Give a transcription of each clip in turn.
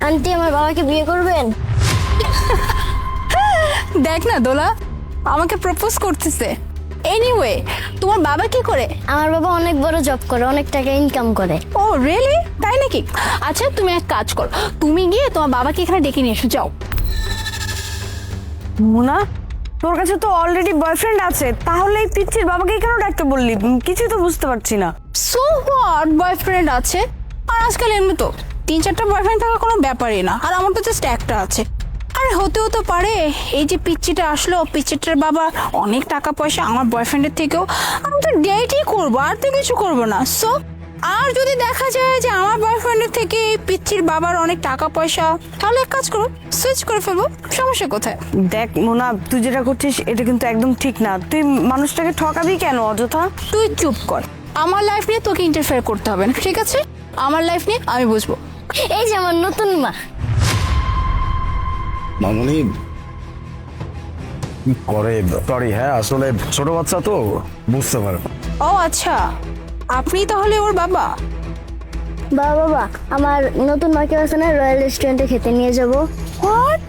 Aunty আমার বাবাকে বিয়ে করবেন? দেখ না দোলা, আমাকে প্রপোজ করতেছে। এনিওয়ে, তোমার বাবা কি করে? আমার বাবা অনেক বড় জব করে, অনেক টাকা ইনকাম করে। ও রিয়েলি? তাই নাকি? আচ্ছা তুমি এক কাজ করো, তুমি গিয়ে তোমার বাবাকে এখানে ডেকে নিয়ে এসো, যাও। মোনা, তোর কাছে তো অলরেডি বয়ফ্রেন্ড আছে, তাহলে এই পিচ্চির বাবাকে কেন ডাকতে বললি? কিছুই তো বুঝতে পারছি না। সো হোয়াট, বয়ফ্রেন্ড আছে, আর আজকাল এমনি তো 3-4টা বয়ফ্রেন্ড থাকার কোনো ব্যাপারই না, আর আমার তো জাস্ট একটা আছে। আর হতেও তো পারে এই যে পিচ্চিটা আসলো, পিচ্চিটার বাবা অনেক টাকা পয়সা আমার বয়ফ্রেন্ডের থেকেও, আমি তো ডেটই করবো, আর তো কিছু করবো না। সো আর যদি দেখা যায় যে আমার বয়ফ্রেন্ডের থেকে এই পিচ্চির বাবার অনেক টাকা পয়সা, তাহলে এক কাজ করো, সুইচ করে ফেলবো, সমস্যা কোথায়? দেখ মোনা, তুই যেটা করছিস এটা কিন্তু একদম ঠিক না। তুই মানুষটাকে ঠকাবি কেন অযথা? তুই চুপ কর, আমার লাইফ নিয়ে তোকে ইন্টারফেয়ার করতে হবে না, ঠিক আছে? আমার লাইফ নিয়ে আমি বুঝবো। এই যে আমার নতুন মা। মামুনি করে সরি, হ্যাঁ আসলে ছোট বাচ্চা তো বুঝতে পারে। ও আচ্ছা, আপনি তাহলে ওর বাবা? বাবা বাবা, আমার নতুন মাকে আছে না রয়্যাল রেস্টুরেন্টে খেতে নিয়ে যাব। What,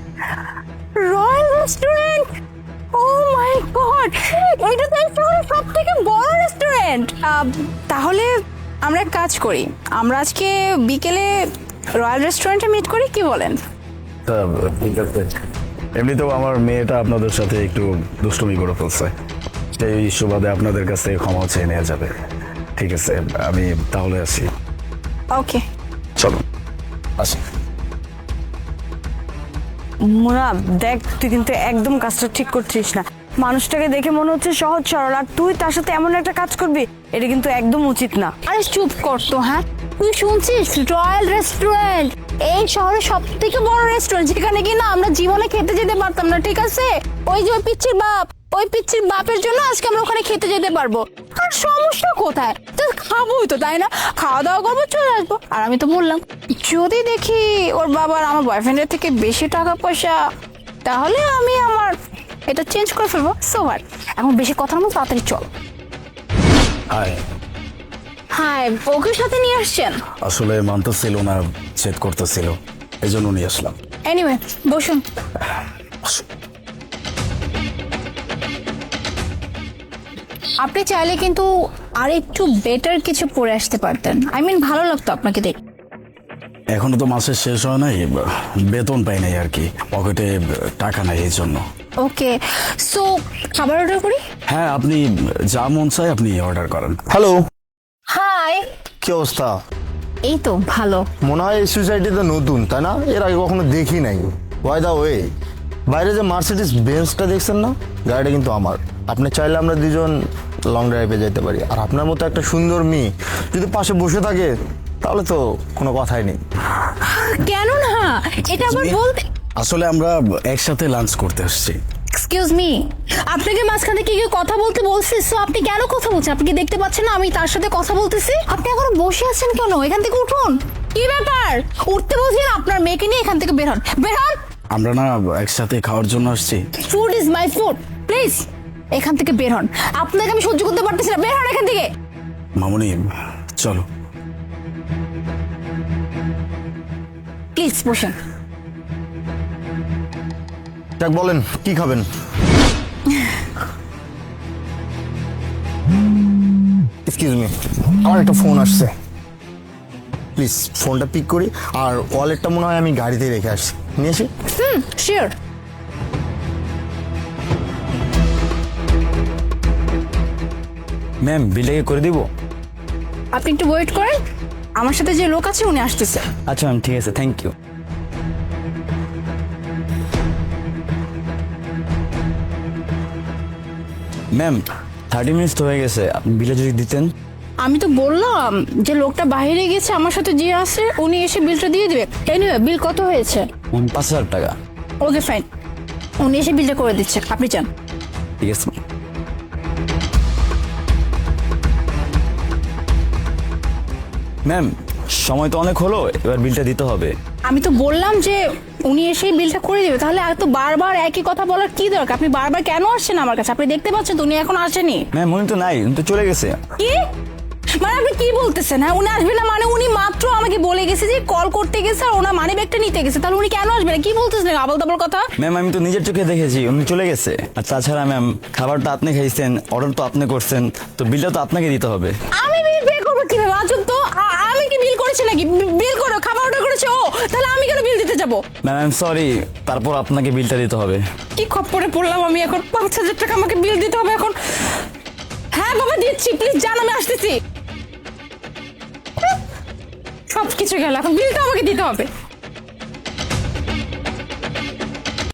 royal restaurant? Oh my God, এটা তো এই শহরের সব থেকে বড় রেস্টুরেন্ট। তাহলে আমরা এক কাজ করি, আমরা আজকে বিকেলে রয়্যাল রেস্টুরেন্টে মিট করি, কি বলেন? তা ঠিক আছে, এমনিতেও আমার মেয়েটা আপনাদের সাথে একটু দুষ্টুমি করে ফেলছে, সেই সুবাদে আপনাদের কাছ থেকে ক্ষমা চেয়ে নেওয়া যাবে। ঠিক আছে, আমি তাহলে আসি। ওকে, চলো আসি। মোনা দেখ, তুই কিন্তু একদম কাজটা ঠিক করছিস না। মানুষটাকে দেখে মনে হচ্ছে সহজ সরল, আর তুই তার সাথে এমন একটা কাজ করবি, এটা কিন্তু একদম উচিত না। আরে চুপ কর তো, হ্যাঁ তুই শুনছিস? রয়্যাল রেস্টুরেন্ট এই শহরের সব থেকে বড় রেস্টুরেন্ট, যেখানে কিনা আমরা জীবনে খেতে যেতে পারতাম না, ঠিক আছে? ওই যে ওই পিচ্চির বাপ, ওই পিচ্চির বাপের জন্য আজকে আমরা ওখানে খেতে যেতে পারবো। আর সমস্যা কোথায়? তো খাবোই তো, তাই না? খাওয়া দাওয়া করবো, চলে আসবো। আর আমি তো বললাম, যদি দেখি ওর বাবার আমার বয়ফ্রেন্ডের থেকে বেশি টাকা পয়সা, তাহলে আমি আমার এটা চেঞ্জ করে ফেলবো। সো হোয়াট, এখন বেশি কথার মতো তাড়াতাড়ি চল। হাই। হ্যাঁ, ওকে সাথে নিয়ে আসছেন? আসলে মানতেছিল না, চেক করতেছিল, এই জন্য নিয়ে আসলাম। এনিওয়ে, বসুন। আপনি চাইলে কিন্তু আর একটু বেটার কিছু পরে আসতে পারতেন, আই মিন ভালো লাগতো আপনাকে দেখতে। এখনো তো মাসের শেষ হয় নাই, বেতন পাই নাই আর কি, পকেটে টাকা নাই, এই জন্য। ওকে, সো খাবার অর্ডার করি? হ্যাঁ, আপনি যা মন চায় আপনি অর্ডার করেন। Hello, hi. কি অবস্থা? এই তো ভালো। মনে হয় এই সোসাইটিতে নতুন, তাই না? এর আগে কখনো দেখি নাই। ওয়াই দা ওয়ে, বাইরে যে মার্সিডিজ বেঞ্চটা দেখছেন না, গাড়িটা কিন্তু আমার। আপনি চাইলে আমরা দুজন লং ড্রাইভে যেতে পারি। আর আপনার মতো একটা সুন্দর মেয়ে যদি পাশে বসে থাকে, তাহলে তো কোনো কথাই নেই। কেন না, এটা আবার বলতে। আসলে আমরা একসাথে লাঞ্চ করতে আসছি। এক্সকিউজ মি, আপনাকে মাঝখানে কি কেউ কথা বলতে বলছে? সো আপনি কেন কথা বলছেন? আপনি কি দেখতে পাচ্ছেন না আমি তার সাথে কথা বলতেছি? আপনি এখনো বসে আছেন কেন? এখান থেকে উঠুন। কি ব্যাপার? উঠতে বলছেন? আপনার মেয়েকে নিয়ে এখান থেকে বের হন, বের হন। আমরা না একসাথে খাওয়ার জন্য আসছি। Food is my food, please এখান থেকে বের হন। আপনাকে আমি সহ্য করতে পারতেছি না, বের হন এখান থেকে। মামুনি চলো। প্লিজ বসেন। যাক, বলেন কি খাবেন? এক্সকিউজ মি, আমার একটা ফোন আসছে, প্লিজ ফোনটা পিক করি। আর ওয়ালেটটা মনে হয় আমি গাড়িতে রেখে আসছি, নিয়ে আসি। শিওর। ম্যাম, বিলটাকে করে দিব? আপনি একটু ওয়েট করেন, আমার সাথে যে লোক আছে উনি আসতেছে। আচ্ছা ম্যাম, ঠিক আছে, থ্যাংক ইউ। ম্যাম 30 মিনিটস তো হয়ে গেছে, আপনি বিলে যদি দিতেন। আমি তো বললাম যে লোকটা বাইরে গেছে, আমার সাথে যে আছে উনি এসে বিলটা দিয়ে দিবে। এনিওয়ে, বিল কত হয়েছে? 5,000 টাকা। ওকে ফাইন, উনি এসে বিলটা করে দিচ্ছে, আপনি যান। ঠিক আছে। ম্যাম সময় তো অনেক হলো, এবার বিলটা দিতে হবে। আমি তো বললাম যে উনি এসেই বিলটা করে দেবে, তাহলে এত বারবার একই কথা বলার কি দরকার? আপনি বারবার কেন আসছেন আমার কাছে? আপনি দেখতে পাচ্ছেন তো উনি এখন আসেনি। ম্যাম উনি তো নাই, উনি তো চলে গেছে। কি? মানে আপনি কি বলতেছেন? হ্যাঁ, উনি আসবে না মানে উনি মাত্র আমাকে বলে গেছে যে কল করতে গেছে আর ওনার মানি ব্যাগটা নিতে গেছে, তাহলে উনি কেন আসবে না? কি বলতেছেন আবল তাবল কথা? ম্যাম আমি তো নিজের চোখে দেখেছি উনি চলে গেছে। আর তাছাড়া ম্যাম খাবারটা আপনি খাইছেন, অর্ডার তো আপনি করছেন, তো বিলটা তো আপনাকে দিতে হবে। আমি বিল পে করবো কিভাবে? আজব তো, আমি কি বিল করেছি নাকি? বিল করো, খাবার অর্ডার করেছে ও, তাহলে আমি কেন বিল দিতে যাবো? ম্যাম আই এম সরি, তারপর আপনাকে বিলটা দিতে হবে। কি খপ্পরে পড়লাম আমি এখন, 5,000 টাকা আমাকে বিল দিতে হবে এখন। হ্যাঁ বাবা দিচ্ছি, প্লিজ জান আমি আসতেছি। সব কিছু গেল, এখন বিলটা আমাকে দিতে হবে।